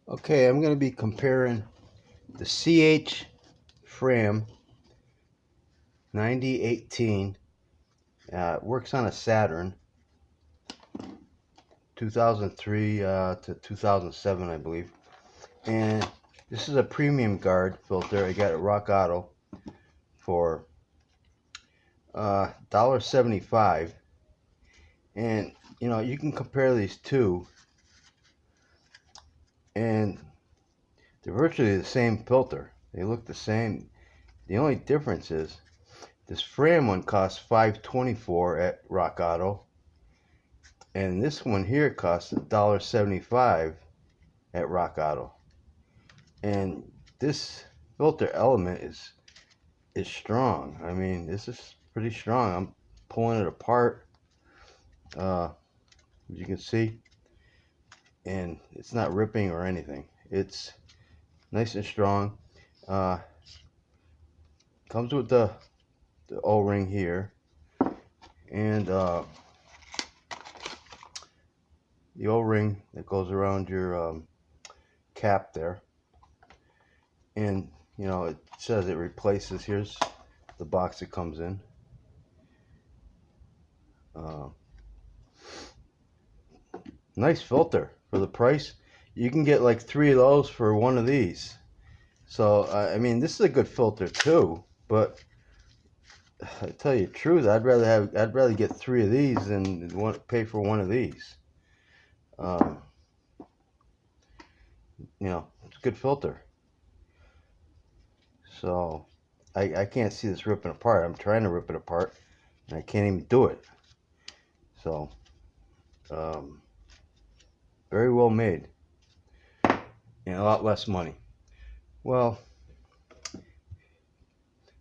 Okay, I'm going to be comparing the CH Fram 9018. It works on a Saturn 2003 to 2007, I believe. And this is a Premium Guard filter. I got it Rock Auto for $1.75. And you know, you can compare these two, and they're virtually the same filter. They look the same. The only difference is this Fram one costs $5.24 at Rock Auto, and this one here costs $1.75 at Rock Auto. And this filter element is strong. I mean, this is pretty strong. I'm pulling it apart, as you can see, and it's not ripping or anything. It's nice and strong. Comes with the O-ring here, and the O-ring that goes around your cap there. And you know, it says it replaces. Here's the box it comes in. Nice filter for the price. You can get like 3 of those for one of these. So I mean, this is a good filter too, but I tell you the truth, I'd rather get 3 of these than pay for one of these. You know, it's a good filter. So I can't see this ripping apart. I'm trying to rip it apart and I can't even do it. So very well made and a lot less money. Well,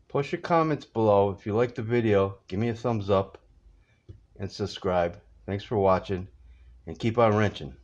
post your comments below. If you like the video, give me a thumbs up and subscribe. Thanks for watching, and keep on wrenching.